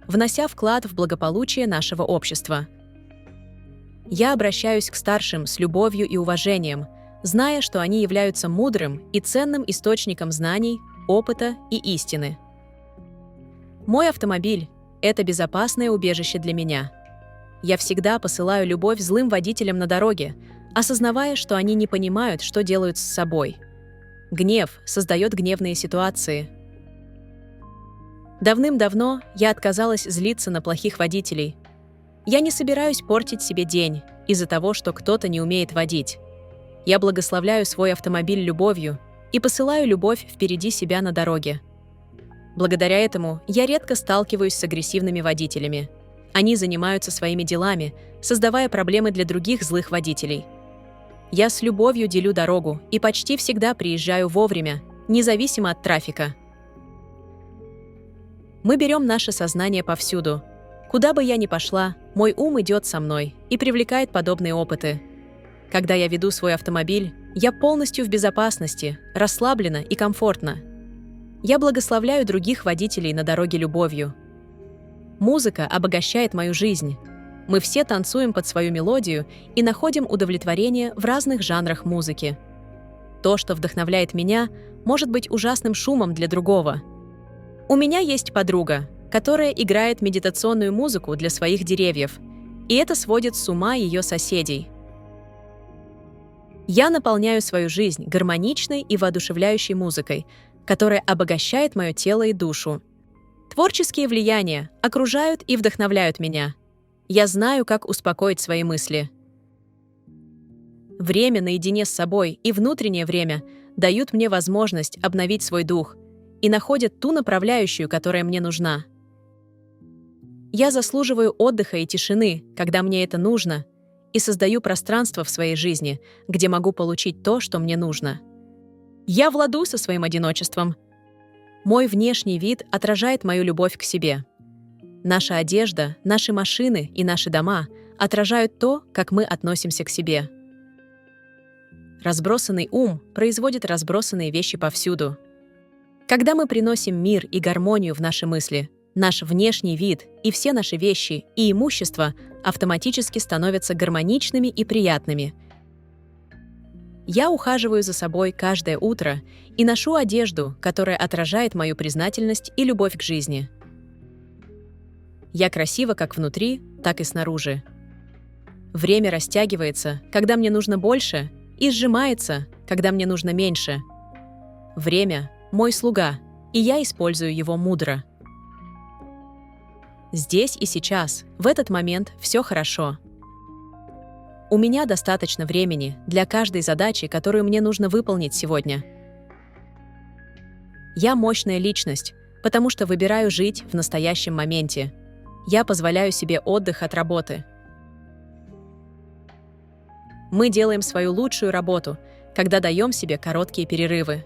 внося вклад в благополучие нашего общества. Я обращаюсь к старшим с любовью и уважением, зная, что они являются мудрым и ценным источником знаний, опыта и истины. Мой автомобиль – это безопасное убежище для меня. Я всегда посылаю любовь злым водителям на дороге, осознавая, что они не понимают, что делают с собой. Гнев создает гневные ситуации. Давным-давно я отказалась злиться на плохих водителей. Я не собираюсь портить себе день из-за того, что кто-то не умеет водить. Я благословляю свой автомобиль любовью и посылаю любовь впереди себя на дороге. Благодаря этому я редко сталкиваюсь с агрессивными водителями. Они занимаются своими делами, создавая проблемы для других злых водителей. Я с любовью делю дорогу и почти всегда приезжаю вовремя, независимо от трафика. Мы берем наше сознание повсюду. Куда бы я ни пошла, мой ум идет со мной и привлекает подобные опыты. Когда я веду свой автомобиль, я полностью в безопасности, расслаблена и комфортно. Я благословляю других водителей на дороге любовью. Музыка обогащает мою жизнь. Мы все танцуем под свою мелодию и находим удовлетворение в разных жанрах музыки. То, что вдохновляет меня, может быть ужасным шумом для другого. У меня есть подруга, которая играет медитационную музыку для своих деревьев, и это сводит с ума ее соседей. Я наполняю свою жизнь гармоничной и воодушевляющей музыкой, которая обогащает мое тело и душу. Творческие влияния окружают и вдохновляют меня. Я знаю, как успокоить свои мысли. Время наедине с собой и внутреннее время дают мне возможность обновить свой дух и находят ту направляющую, которая мне нужна. Я заслуживаю отдыха и тишины, когда мне это нужно, и создаю пространство в своей жизни, где могу получить то, что мне нужно. Я в ладу со своим одиночеством. Мой внешний вид отражает мою любовь к себе. Наша одежда, наши машины и наши дома отражают то, как мы относимся к себе. Разбросанный ум производит разбросанные вещи повсюду. Когда мы приносим мир и гармонию в наши мысли, наш внешний вид и все наши вещи и имущество автоматически становятся гармоничными и приятными. Я ухаживаю за собой каждое утро и ношу одежду, которая отражает мою признательность и любовь к жизни. Я красива как внутри, так и снаружи. Время растягивается, когда мне нужно больше, и сжимается, когда мне нужно меньше. Время – мой слуга, и я использую его мудро. Здесь и сейчас, в этот момент, все хорошо. У меня достаточно времени для каждой задачи, которую мне нужно выполнить сегодня. Я мощная личность, потому что выбираю жить в настоящем моменте. Я позволяю себе отдых от работы. Мы делаем свою лучшую работу, когда даем себе короткие перерывы.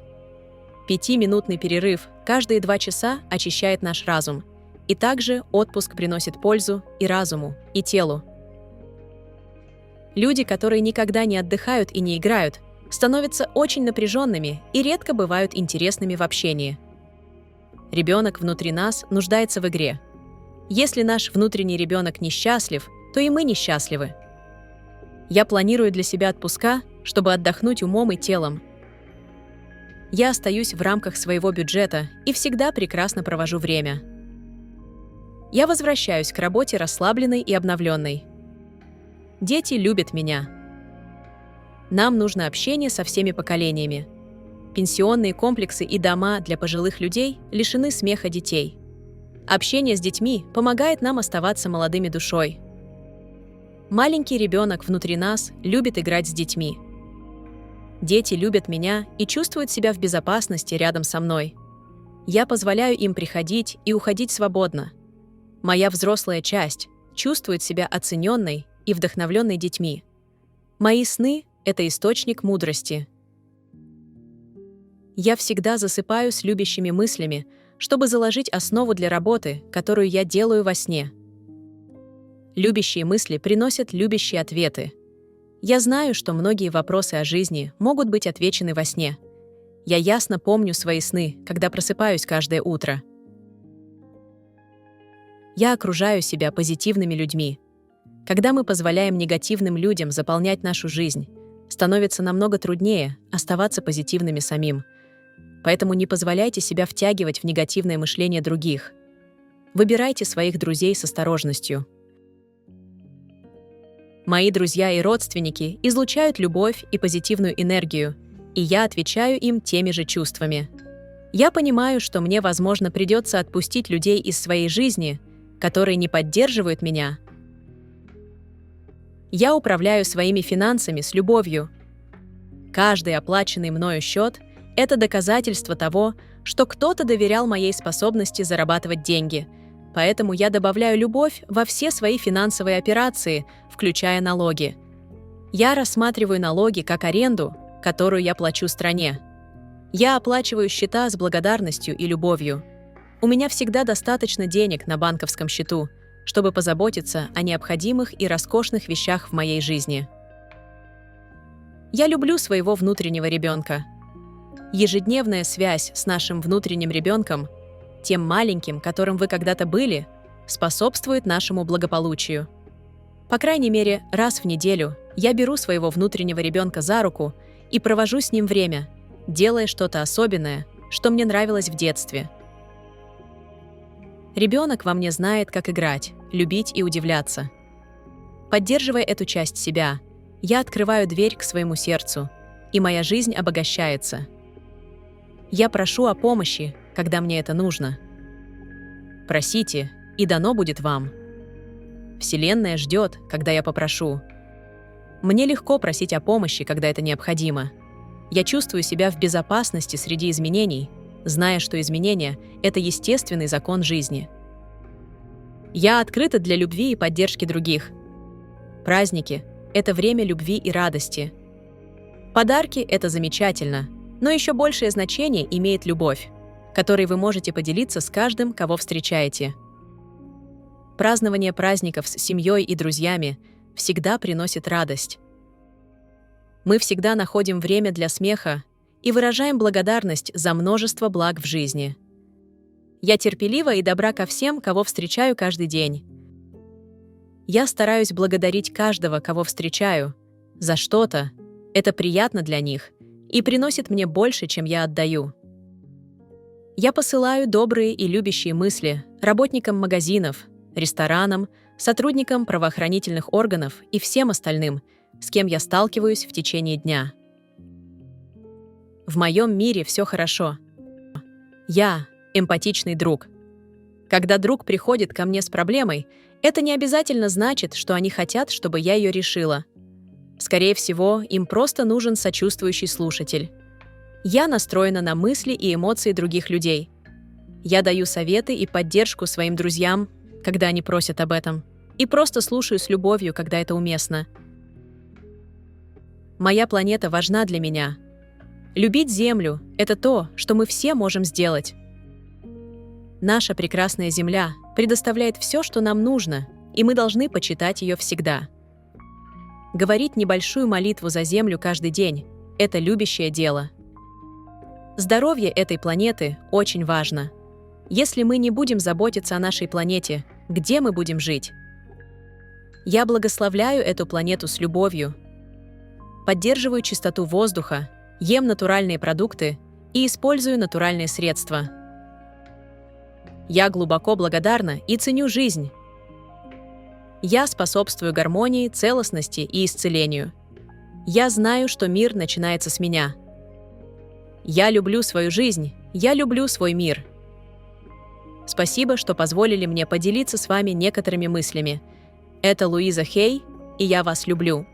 5-минутный перерыв каждые 2 часа очищает наш разум, и также отпуск приносит пользу и разуму, и телу. Люди, которые никогда не отдыхают и не играют, становятся очень напряженными и редко бывают интересными в общении. Ребенок внутри нас нуждается в игре. Если наш внутренний ребенок несчастлив, то и мы несчастливы. Я планирую для себя отпуска, чтобы отдохнуть умом и телом. Я остаюсь в рамках своего бюджета и всегда прекрасно провожу время. Я возвращаюсь к работе расслабленной и обновленной. Дети любят меня. Нам нужно общение со всеми поколениями. Пенсионные комплексы и дома для пожилых людей лишены смеха детей. Общение с детьми помогает нам оставаться молодыми душой. Маленький ребенок внутри нас любит играть с детьми. Дети любят меня и чувствуют себя в безопасности рядом со мной. Я позволяю им приходить и уходить свободно. Моя взрослая часть чувствует себя оцененной и вдохновленной детьми. Мои сны — это источник мудрости. Я всегда засыпаю с любящими мыслями, чтобы заложить основу для работы, которую я делаю во сне. Любящие мысли приносят любящие ответы. Я знаю, что многие вопросы о жизни могут быть отвечены во сне. Я ясно помню свои сны, когда просыпаюсь каждое утро. Я окружаю себя позитивными людьми. Когда мы позволяем негативным людям заполнять нашу жизнь, становится намного труднее оставаться позитивными самим. Поэтому не позволяйте себя втягивать в негативное мышление других. Выбирайте своих друзей с осторожностью. Мои друзья и родственники излучают любовь и позитивную энергию, и я отвечаю им теми же чувствами. Я понимаю, что мне, возможно, придется отпустить людей из своей жизни, которые не поддерживают меня. Я управляю своими финансами с любовью. Каждый оплаченный мною счет — это доказательство того, что кто-то доверял моей способности зарабатывать деньги, поэтому я добавляю любовь во все свои финансовые операции, включая налоги. Я рассматриваю налоги как аренду, которую я плачу стране. Я оплачиваю счета с благодарностью и любовью. У меня всегда достаточно денег на банковском счету, чтобы позаботиться о необходимых и роскошных вещах в моей жизни. Я люблю своего внутреннего ребенка. Ежедневная связь с нашим внутренним ребенком, тем маленьким, которым вы когда-то были, способствует нашему благополучию. По крайней мере, раз в неделю я беру своего внутреннего ребенка за руку и провожу с ним время, делая что-то особенное, что мне нравилось в детстве. Ребенок во мне знает, как играть, любить и удивляться. Поддерживая эту часть себя, я открываю дверь к своему сердцу, и моя жизнь обогащается. Я прошу о помощи, когда мне это нужно. Просите, и дано будет вам. Вселенная ждет, когда я попрошу. Мне легко просить о помощи, когда это необходимо. Я чувствую себя в безопасности среди изменений, зная, что изменения — это естественный закон жизни. Я открыта для любви и поддержки других. Праздники — это время любви и радости. Подарки — это замечательно, но еще большее значение имеет любовь, которой вы можете поделиться с каждым, кого встречаете. Празднование праздников с семьей и друзьями всегда приносит радость. Мы всегда находим время для смеха и выражаем благодарность за множество благ в жизни. Я терпелива и добра ко всем, кого встречаю каждый день. Я стараюсь благодарить каждого, кого встречаю, за что-то. Это приятно для них и приносит мне больше, чем я отдаю. Я посылаю добрые и любящие мысли работникам магазинов, ресторанам, сотрудникам правоохранительных органов и всем остальным, с кем я сталкиваюсь в течение дня. В моем мире все хорошо. Я — эмпатичный друг. Когда друг приходит ко мне с проблемой, это не обязательно значит, что они хотят, чтобы я ее решила. Скорее всего, им просто нужен сочувствующий слушатель. Я настроена на мысли и эмоции других людей. Я даю советы и поддержку своим друзьям, когда они просят об этом, и просто слушаю с любовью, когда это уместно. Моя планета важна для меня. Любить Землю — это то, что мы все можем сделать. Наша прекрасная Земля предоставляет все, что нам нужно, и мы должны почитать ее всегда. Говорить небольшую молитву за Землю каждый день — это любящее дело. Здоровье этой планеты очень важно. Если мы не будем заботиться о нашей планете, где мы будем жить? Я благословляю эту планету с любовью, поддерживаю чистоту воздуха, ем натуральные продукты и использую натуральные средства. Я глубоко благодарна и ценю жизнь. Я способствую гармонии, целостности и исцелению. Я знаю, что мир начинается с меня. Я люблю свою жизнь, я люблю свой мир. Спасибо, что позволили мне поделиться с вами некоторыми мыслями. Это Луиза Хей, и я вас люблю.